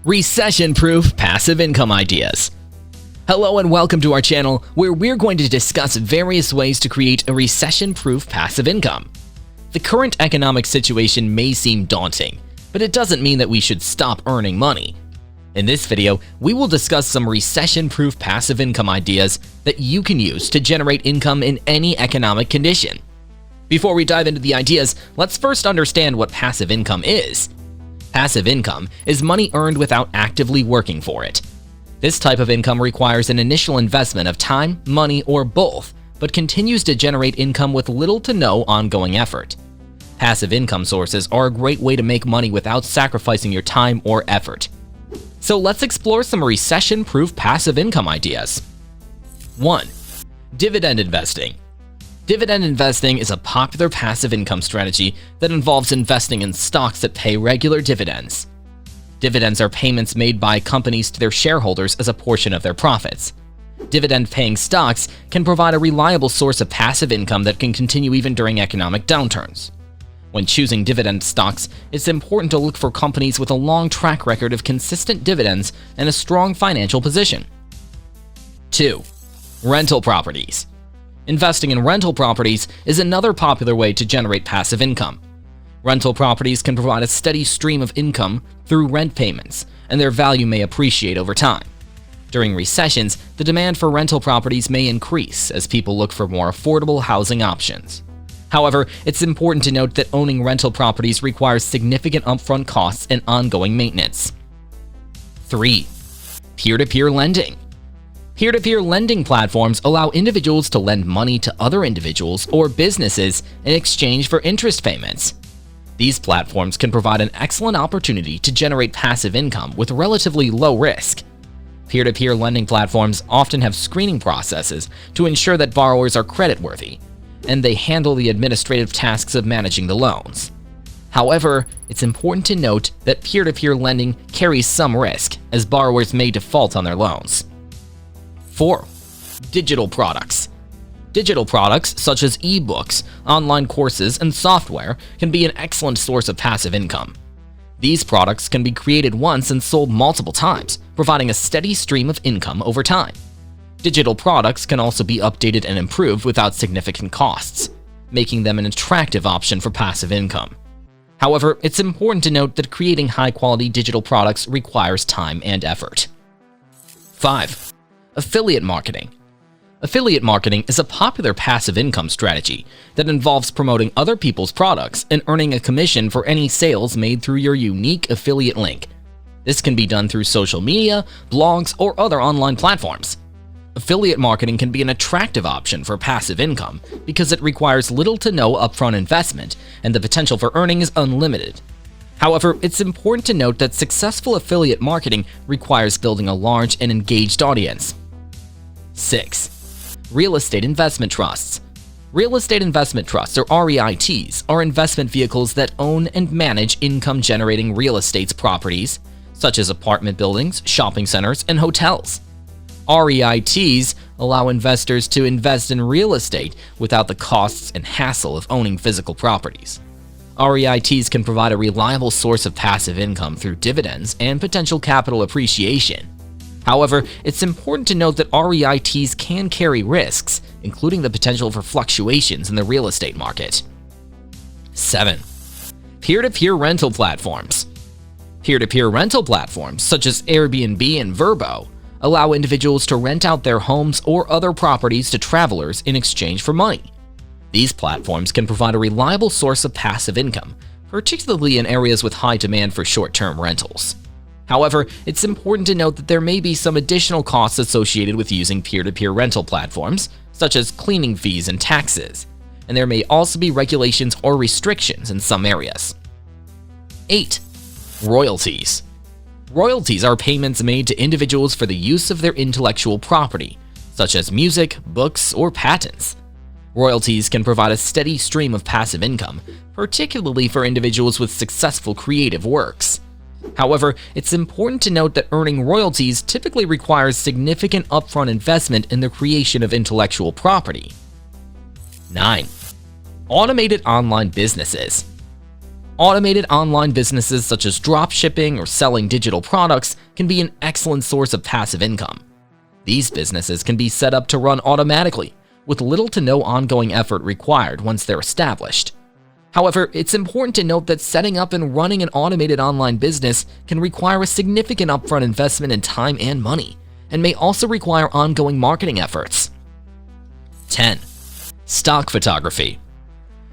Recession-proof passive income ideas. Hello and welcome to our channel where we're going to discuss various ways to create a recession-proof passive income. The current economic situation may seem daunting, but it doesn't mean that we should stop earning money. In this video, we will discuss some recession-proof passive income ideas that you can use to generate income in any economic condition. Before we dive into the ideas, let's first understand what passive income is. Passive income is money earned without actively working for it. This type of income requires an initial investment of time, money, or both, but continues to generate income with little to no ongoing effort. Passive income sources are a great way to make money without sacrificing your time or effort. So let's explore some recession-proof passive income ideas. 1. Dividend investing. Dividend investing is a popular passive income strategy that involves investing in stocks that pay regular dividends. Dividends are payments made by companies to their shareholders as a portion of their profits. Dividend-paying stocks can provide a reliable source of passive income that can continue even during economic downturns. When choosing dividend stocks, it's important to look for companies with a long track record of consistent dividends and a strong financial position. 2. Rental properties. Investing in rental properties is another popular way to generate passive income. Rental properties can provide a steady stream of income through rent payments, and their value may appreciate over time. During recessions, the demand for rental properties may increase as people look for more affordable housing options. However, it's important to note that owning rental properties requires significant upfront costs and ongoing maintenance. 3. Peer-to-peer lending. Peer-to-peer lending platforms allow individuals to lend money to other individuals or businesses in exchange for interest payments. These platforms can provide an excellent opportunity to generate passive income with relatively low risk. Peer-to-peer lending platforms often have screening processes to ensure that borrowers are creditworthy, and they handle the administrative tasks of managing the loans. However, it's important to note that peer-to-peer lending carries some risk, as borrowers may default on their loans. 4. Digital products. Digital products such as ebooks, online courses, and software can be an excellent source of passive income. These products can be created once and sold multiple times, providing a steady stream of income over time. Digital products can also be updated and improved without significant costs, making them an attractive option for passive income. However, it's important to note that creating high-quality digital products requires time and effort. 5. Affiliate marketing. Affiliate marketing is a popular passive income strategy that involves promoting other people's products and earning a commission for any sales made through your unique affiliate link. This can be done through social media, blogs, or other online platforms. Affiliate marketing can be an attractive option for passive income because it requires little to no upfront investment and the potential for earning is unlimited. However, it's important to note that successful affiliate marketing requires building a large and engaged audience. 6. Real estate investment trusts. Real estate investment trusts, or REITs, are investment vehicles that own and manage income-generating real estate properties, such as apartment buildings, shopping centers, and hotels. REITs allow investors to invest in real estate without the costs and hassle of owning physical properties. REITs can provide a reliable source of passive income through dividends and potential capital appreciation. However, it's important to note that REITs can carry risks, including the potential for fluctuations in the real estate market. 7. Peer-to-peer rental platforms. Peer-to-peer rental platforms, such as Airbnb and Vrbo, allow individuals to rent out their homes or other properties to travelers in exchange for money. These platforms can provide a reliable source of passive income, particularly in areas with high demand for short-term rentals. However, it's important to note that there may be some additional costs associated with using peer-to-peer rental platforms, such as cleaning fees and taxes, and there may also be regulations or restrictions in some areas. 8. Royalties. Royalties are payments made to individuals for the use of their intellectual property, such as music, books, or patents. Royalties can provide a steady stream of passive income, particularly for individuals with successful creative works. However, it's important to note that earning royalties typically requires significant upfront investment in the creation of intellectual property. 9. Automated online businesses. Automated online businesses such as dropshipping or selling digital products can be an excellent source of passive income. These businesses can be set up to run automatically, with little to no ongoing effort required once they're established. However, it's important to note that setting up and running an automated online business can require a significant upfront investment in time and money, and may also require ongoing marketing efforts. 10. Stock photography.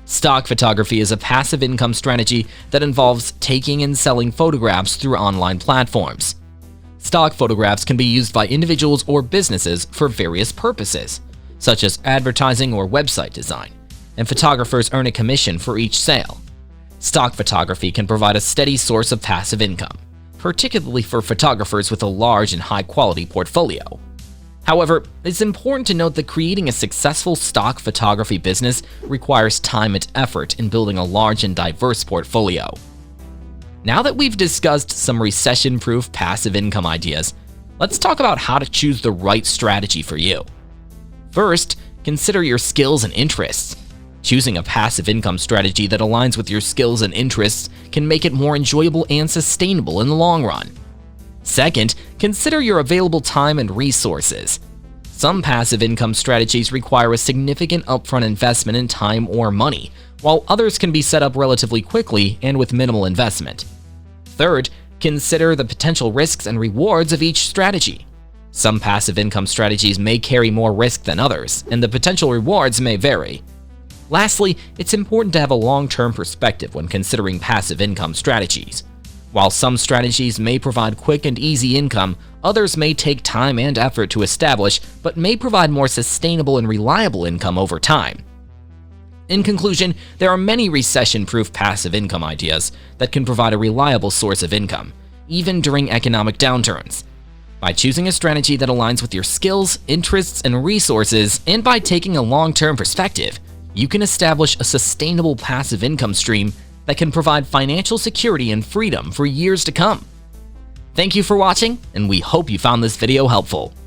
Stock photography is a passive income strategy that involves taking and selling photographs through online platforms. Stock photographs can be used by individuals or businesses for various purposes, such as advertising or website design, and photographers earn a commission for each sale. Stock photography can provide a steady source of passive income, particularly for photographers with a large and high-quality portfolio. However, it's important to note that creating a successful stock photography business requires time and effort in building a large and diverse portfolio. Now that we've discussed some recession-proof passive income ideas, let's talk about how to choose the right strategy for you. First, consider your skills and interests. Choosing a passive income strategy that aligns with your skills and interests can make it more enjoyable and sustainable in the long run. Second, consider your available time and resources. Some passive income strategies require a significant upfront investment in time or money, while others can be set up relatively quickly and with minimal investment. Third, consider the potential risks and rewards of each strategy. Some passive income strategies may carry more risk than others, and the potential rewards may vary. Lastly, it's important to have a long-term perspective when considering passive income strategies. While some strategies may provide quick and easy income, others may take time and effort to establish, but may provide more sustainable and reliable income over time. In conclusion, there are many recession-proof passive income ideas that can provide a reliable source of income, even during economic downturns. By choosing a strategy that aligns with your skills, interests, and resources, and by taking a long-term perspective, you can establish a sustainable passive income stream that can provide financial security and freedom for years to come. Thank you for watching, and we hope you found this video helpful.